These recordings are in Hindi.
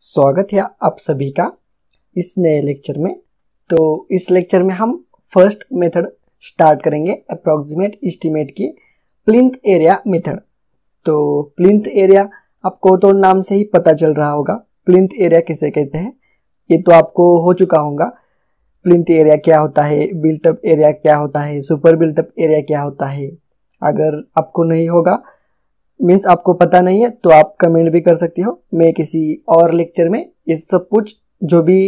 स्वागत है आप सभी का इस नए लेक्चर में। तो इस लेक्चर में हम फर्स्ट मेथड स्टार्ट करेंगे, अप्रॉक्सीमेट एस्टीमेट की प्लिंथ एरिया मेथड। तो प्लिंथ एरिया आपको तो नाम से ही पता चल रहा होगा, प्लिंथ एरिया किसे कहते हैं ये तो आपको हो चुका होगा। प्लिंथ एरिया क्या होता है, बिल्टअप एरिया क्या होता है, सुपर बिल्टअप एरिया क्या होता है। अगर आपको नहीं होगा मीन्स आपको पता नहीं है तो आप कमेंट भी कर सकते हो। मैं किसी और लेक्चर में ये सब कुछ जो भी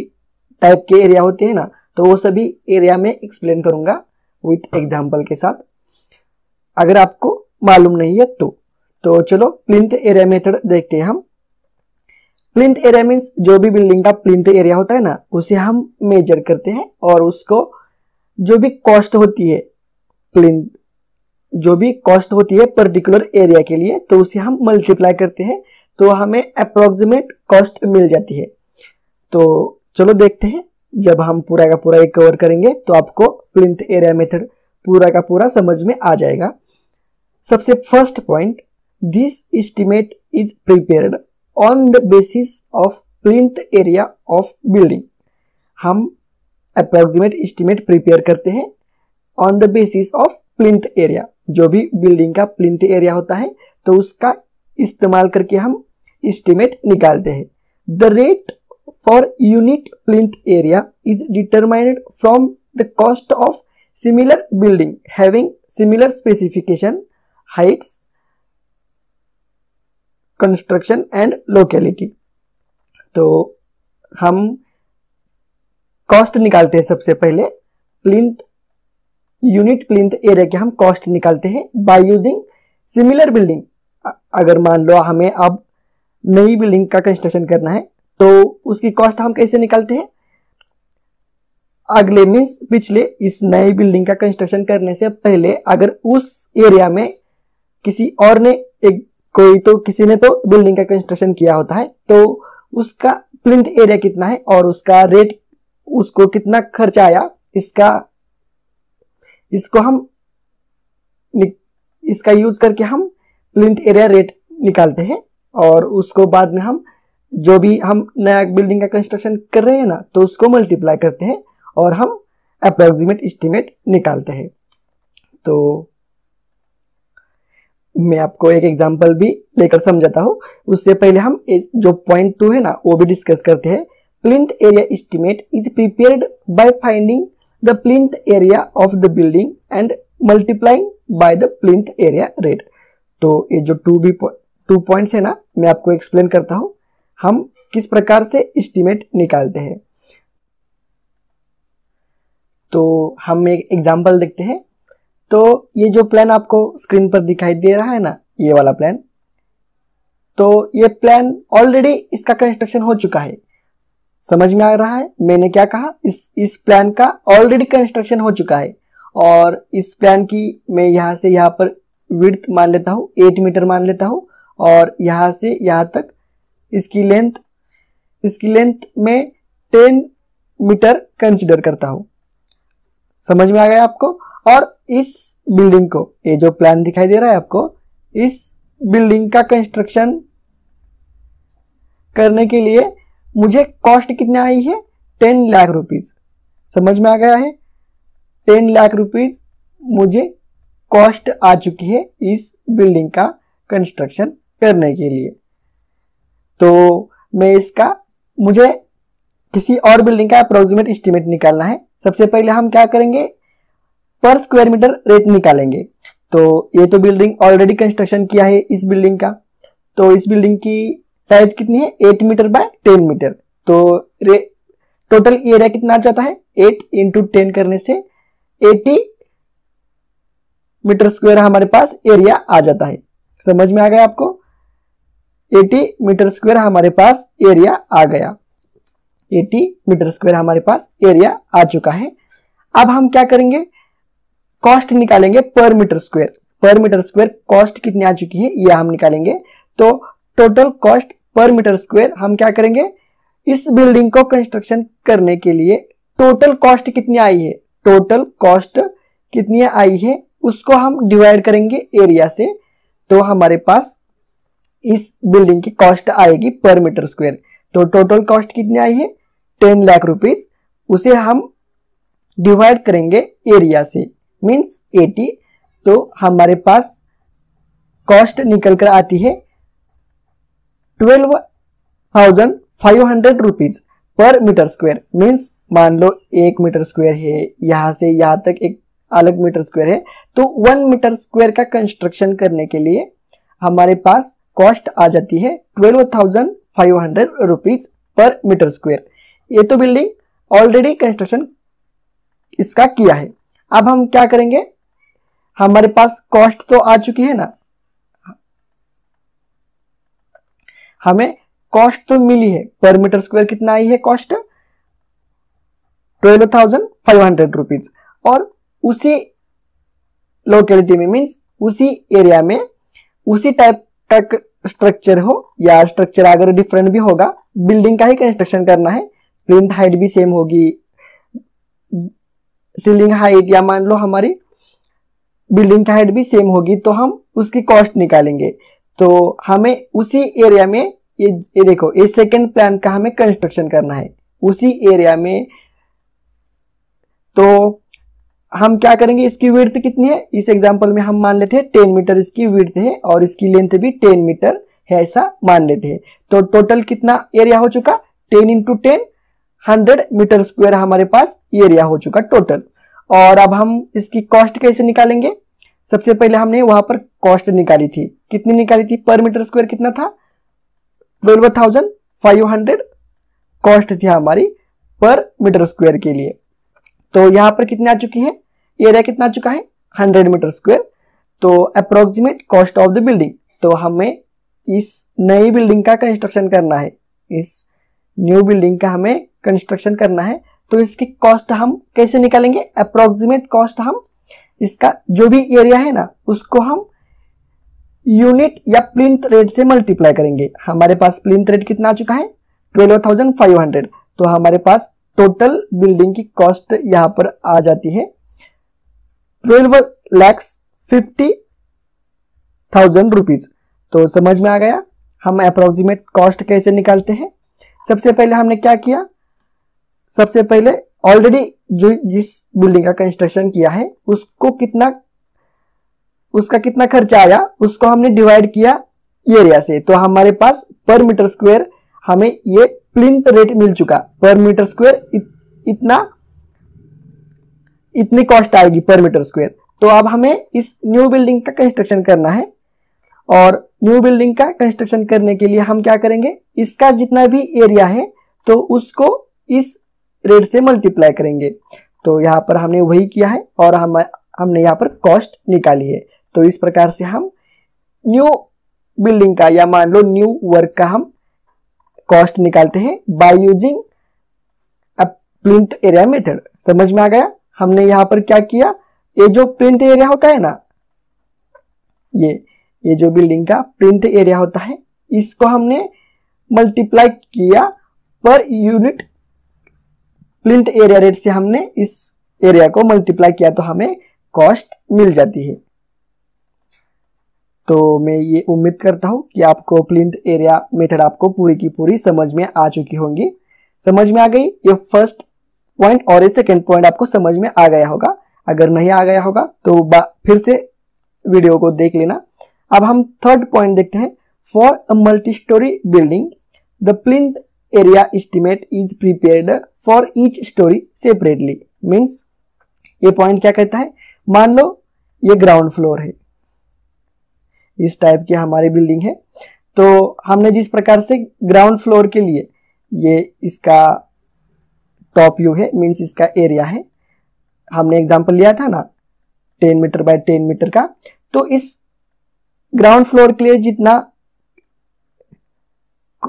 टाइप के एरिया होते हैं ना, तो वो सभी एरिया में एक्सप्लेन करूंगा विथ एग्जांपल के साथ, अगर आपको मालूम नहीं है तो चलो प्लिंथ एरिया मेथड देखते हैं हम। प्लिंथ एरिया मीन्स जो भी बिल्डिंग का प्लिंथ एरिया होता है ना, उसे हम मेजर करते हैं और उसको जो भी कॉस्ट होती है, प्लिंथ जो भी कॉस्ट होती है पर्टिकुलर एरिया के लिए, तो उसे हम मल्टीप्लाई करते हैं तो हमें अप्रोक्सीमेट कॉस्ट मिल जाती है। तो चलो देखते हैं, जब हम पूरा का पूरा एक कवर करेंगे तो आपको प्लिंथ एरिया मेथड पूरा का पूरा समझ में आ जाएगा। सबसे first point, this estimate is prepared on the basis of plinth area of building. हम अप्रोक्सीमेट एस्टीमेट प्रिपेयर करते हैं on the basis of plinth area, जो भी बिल्डिंग का प्लिंथ एरिया होता है तो उसका इस्तेमाल करके हम एस्टीमेट निकालते हैं। The rate for unit plinth area is determined from the cost of similar building having similar specification, Heights, construction and locality. तो हम कॉस्ट निकालते हैं सबसे पहले, प्लिंथ यूनिट प्लिंथ एरिया के हम कॉस्ट निकालते हैं बाय यूजिंग सिमिलर बिल्डिंग। अगर मान लो हमें अब नई बिल्डिंग का कंस्ट्रक्शन करना है तो उसकी कॉस्ट हम कैसे निकालते हैं, अगले मीन्स पिछले इस नई बिल्डिंग का कंस्ट्रक्शन करने से पहले अगर उस एरिया में किसी और ने किसी ने तो बिल्डिंग का कंस्ट्रक्शन किया होता है, तो उसका प्लिंथ एरिया कितना है और उसका रेट, उसको कितना खर्चा आया, इसका यूज करके हम प्लिंथ एरिया रेट निकालते हैं। और उसको बाद में हम जो भी हम नया बिल्डिंग का कंस्ट्रक्शन कर रहे हैं ना, तो उसको मल्टीप्लाई करते हैं और हम अप्रोक्सीमेट एस्टीमेट निकालते हैं। तो मैं आपको एक एग्जांपल भी लेकर समझाता हूं, उससे पहले हम जो पॉइंट 2 है ना वो भी डिस्कस करते हैं। Plinth area estimate is prepared by finding the plinth area of the building and multiplying by the plinth area rate। तो ये जो टू पॉइंट्स है ना, मैं आपको एक्सप्लेन करता हूं हम किस प्रकार से एस्टीमेट निकालते हैं। तो हम एक एग्जांपल देखते हैं। तो ये जो प्लान आपको स्क्रीन पर दिखाई दे रहा है ना, ये वाला प्लान, तो ये प्लान ऑलरेडी इसका कंस्ट्रक्शन हो चुका है। समझ में आ रहा है मैंने क्या कहा, इस प्लान का ऑलरेडी कंस्ट्रक्शन हो चुका है। और इस प्लान की मैं यहां से यहां पर विड्थ मान लेता हूं 8 मीटर मान लेता हूं, और यहां से यहां तक इसकी लेंथ में 10 मीटर कंसीडर करता हूं। समझ में आ गया आपको। और इस बिल्डिंग को, ये जो प्लान दिखाई दे रहा है आपको, इस बिल्डिंग का कंस्ट्रक्शन करने के लिए मुझे कॉस्ट कितना आई है, 10 लाख रुपीज। समझ में आ गया है, 10 लाख रुपीज मुझे कॉस्ट आ चुकी है इस बिल्डिंग का कंस्ट्रक्शन करने के लिए। तो मुझे किसी और बिल्डिंग का अप्रोक्सीमेट एस्टीमेट निकालना है। सबसे पहले हम क्या करेंगे, पर स्क्वायर मीटर रेट निकालेंगे। तो ये तो बिल्डिंग ऑलरेडी कंस्ट्रक्शन किया है इस बिल्डिंग का, तो इस बिल्डिंग की साइज कितनी है, 8 मीटर बाय 10 मीटर। तो टोटल एरिया कितना आ जाता है, 8 इंटू 10 करने से 80 मीटर स्क्वायर हमारे पास एरिया आ जाता है। समझ में आ गया आपको, 80 मीटर स्क्वायर हमारे पास एरिया आ गया, 80 मीटर स्क्वायर हमारे पास एरिया आ चुका है। अब हम क्या करेंगे, कॉस्ट निकालेंगे per metre square. Per metre square cost कितनी आ चुकी है ये हम निकालेंगे। तो total cost per metre square हम क्या करेंगे, इस बिल्डिंग को कंस्ट्रक्शन करने के लिए टोटल कॉस्ट कितनी आई है, टोटल कॉस्ट कितनी आई है उसको हम डिवाइड करेंगे एरिया से। तो हमारे पास इस बिल्डिंग की कॉस्ट आएगी पर मीटर स्क्वायर। तो टोटल कॉस्ट कितनी आई है 10 लाख रुपीज। उसे हम डिवाइड करेंगे एरिया से मीन्स 80, तो हमारे पास कॉस्ट निकल कर आती है 12,500 rupees per metre square. Means मान लो 1 मीटर स्क्वायर है, यहां से यहां तक एक अलग मीटर स्क्वायर है, तो 1 मीटर स्क्वायर का कंस्ट्रक्शन करने के लिए हमारे पास कॉस्ट आ जाती है 12,500 रुपीज पर मीटर स्क्वायर। ये तो बिल्डिंग ऑलरेडी कंस्ट्रक्शन इसका किया है। अब हम क्या करेंगे, हमारे पास कॉस्ट तो आ चुकी है ना, हमें कॉस्ट तो मिली है, पर मीटर स्क्वायर कितना आई है कॉस्ट 12,500 रुपीज। और उसी लोकेलिटी में मीन्स उसी एरिया में उसी टाइप का स्ट्रक्चर हो या स्ट्रक्चर अगर डिफरेंट भी होगा, बिल्डिंग का ही कंस्ट्रक्शन करना है, प्लिंथ हाइट भी सेम होगी, सीलिंग हाइट या मान लो हमारी बिल्डिंग का हाइट भी सेम होगी, तो हम उसकी कॉस्ट निकालेंगे। तो हमें उसी एरिया में ये देखो, ये सेकंड प्लान का हमें कंस्ट्रक्शन करना है उसी एरिया में। तो हम क्या करेंगे, इसकी विड्थ कितनी है, इस एग्जांपल में हम मान लेते हैं 10 मीटर इसकी विड्थ है और इसकी लेंथ भी 10 मीटर है, ऐसा मान लेते हैं। तो टोटल कितना एरिया हो चुका 10 इंटू 10 100 मीटर स्क्वायर हमारे पास एरिया हो चुका टोटल। और अब हम इसकी कॉस्ट कैसे निकालेंगे, सबसे पहले हमने वहां पर कॉस्ट निकाली थी, कितनी निकाली थी पर मीटर स्क्वायर कितना था 12,500 कॉस्ट थी हमारी पर मीटर स्क्वायर के लिए। तो यहां पर कितनी आ चुकी है, एरिया कितना आ चुका है 100 मीटर स्क्वायर। तो approximate cost of the building, तो हमें इस नई बिल्डिंग का कंस्ट्रक्शन करना है, इस न्यू बिल्डिंग का हमें कंस्ट्रक्शन करना है। तो इसकी कॉस्ट हम कैसे निकालेंगे, अप्रोक्सीमेट कॉस्ट हम इसका जो भी एरिया है ना उसको हम यूनिट या प्लिंथ रेट से मल्टीप्लाई करेंगे। हमारे पास प्लिंथ रेट कितना आ चुका है 12,500, तो हमारे पास टोटल बिल्डिंग की कॉस्ट यहां पर आ जाती है 12,50,000 रुपीज। तो समझ में आ गया हम अप्रोक्सीमेट कॉस्ट कैसे निकालते हैं। सबसे पहले हमने क्या किया, सबसे पहले ऑलरेडी जो जिस बिल्डिंग का कंस्ट्रक्शन किया है उसको उसका कितना खर्चा आया उसको हमने डिवाइड किया एरिया से। तो हमारे पास पर मीटर स्क्वायर हमें ये प्लिंथ रेट मिल चुका, पर मीटर स्क्वायर इतनी कॉस्ट आएगी पर मीटर स्क्वायर। तो अब हमें इस न्यू बिल्डिंग का कंस्ट्रक्शन करना है, और न्यू बिल्डिंग का कंस्ट्रक्शन करने के लिए हम क्या करेंगे, इसका जितना भी एरिया है तो उसको इस रेट से मल्टीप्लाई करेंगे। तो यहाँ पर हमने वही किया है और हमने यहाँ पर कॉस्ट निकाली है। तो इस प्रकार से हम न्यू बिल्डिंग का या मान लो न्यू वर्क का हम कॉस्ट निकालते हैं by using plinth area method. समझ में आ गया। हमने यहाँ पर क्या किया, ये जो प्लिंथ एरिया होता है ना, ये जो बिल्डिंग का प्लिंथ एरिया होता है इसको हमने मल्टीप्लाई किया per unit plinth area rate से, हमने इस एरिया को मल्टीप्लाई किया तो हमें कॉस्ट मिल जाती है। तो मैं ये उम्मीद करता हूं कि आपको प्लिंथ एरिया मेथड आपको पूरी की पूरी समझ में आ चुकी होंगी। समझ में आ गई ये फर्स्ट पॉइंट और ये सेकेंड पॉइंट आपको समझ में आ गया होगा। अगर नहीं आ गया होगा तो फिर से वीडियो को देख लेना। अब हम थर्ड पॉइंट देखते हैं। For a multi storey building the plinth area estimate is prepared for each story separately. Means ये पॉइंट क्या कहता है, मान लो ये ग्राउंड फ्लोर है, इस टाइप की हमारी बिल्डिंग है। तो हमने जिस प्रकार से ग्राउंड फ्लोर के लिए ये इसका टॉप व्यू है, मीन्स इसका एरिया है, हमने एग्जांपल लिया था ना 10 मीटर बाय 10 मीटर का। तो इस ग्राउंड फ्लोर के लिए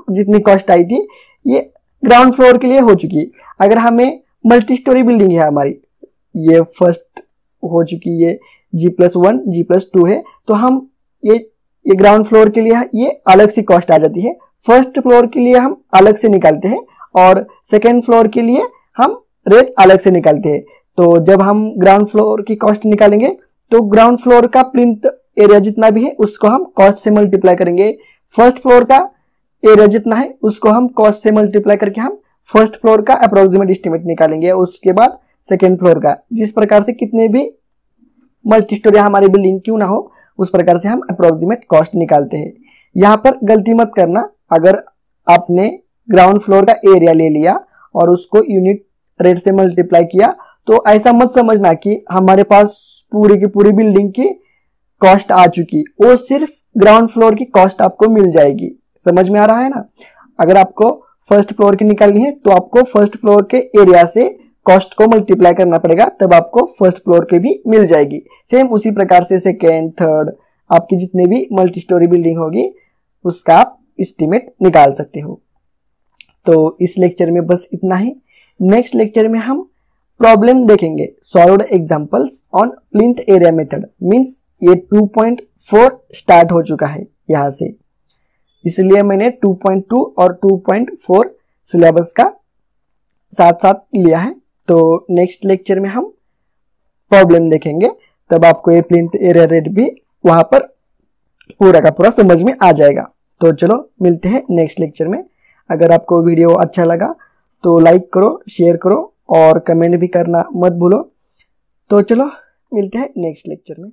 जितनी कॉस्ट आई थी ये ग्राउंड फ्लोर के लिए हो चुकी। अगर हमें मल्टी स्टोरी बिल्डिंग है हमारी, ये फर्स्ट हो चुकी, ये G+1 G+2 है, तो हम ये ग्राउंड फ्लोर के लिए ये अलग सी कॉस्ट आ जाती है। फर्स्ट फ्लोर के लिए हम अलग से निकालते हैं और सेकेंड फ्लोर के लिए हम रेट अलग से निकालते हैं। तो जब हम ग्राउंड फ्लोर की कॉस्ट निकालेंगे तो ग्राउंड फ्लोर का प्लिंथ एरिया जितना भी है उसको हम कॉस्ट से मल्टीप्लाई करेंगे। फर्स्ट फ्लोर का एरिया जितना है उसको हम कॉस्ट से मल्टीप्लाई करके हम फर्स्ट फ्लोर का अप्रोक्सीमेट एस्टिमेट निकालेंगे, उसके बाद सेकेंड फ्लोर का। जिस प्रकार से कितने भी मल्टी स्टोरी हमारी बिल्डिंग क्यों ना हो, उस प्रकार से हम अप्रोक्सीमेट कॉस्ट निकालते हैं। यहाँ पर गलती मत करना, अगर आपने ग्राउंड फ्लोर का एरिया ले लिया और उसको यूनिट रेट से मल्टीप्लाई किया तो ऐसा मत समझना कि हमारे पास पूरी की पूरी बिल्डिंग की कॉस्ट आ चुकी, वो सिर्फ ग्राउंड फ्लोर की कॉस्ट आपको मिल जाएगी। समझ में आ रहा है ना? अगर आपको फर्स्ट फ्लोर की निकालनी है तो आपको फर्स्ट फ्लोर के एरिया से कॉस्ट को मल्टीप्लाई करना पड़ेगा, तब आपको फर्स्ट फ्लोर के भी मिल जाएगी। सेम उसी प्रकार से सेकेंड, थर्ड, आपकी जितने भी मल्टी स्टोरी बिल्डिंग होगी उसका आप एस्टिमेट निकाल सकते हो। तो इस लेक्चर में बस इतना ही। नेक्स्ट लेक्चर में हम प्रॉब्लम देखेंगे, solved examples on plinth area method. Means ये 2.4 स्टार्ट हो चुका है यहाँ से, इसलिए मैंने 2.2 और 2.4 सिलेबस का साथ साथ लिया है। तो नेक्स्ट लेक्चर में हम प्रॉब्लम देखेंगे, तब आपको ये प्लिंथ एरिया रेट भी वहां पर पूरा का पूरा समझ में आ जाएगा। तो चलो मिलते हैं नेक्स्ट लेक्चर में। अगर आपको वीडियो अच्छा लगा तो लाइक करो, शेयर करो और कमेंट भी करना मत भूलो। तो चलो मिलते हैं नेक्स्ट लेक्चर में।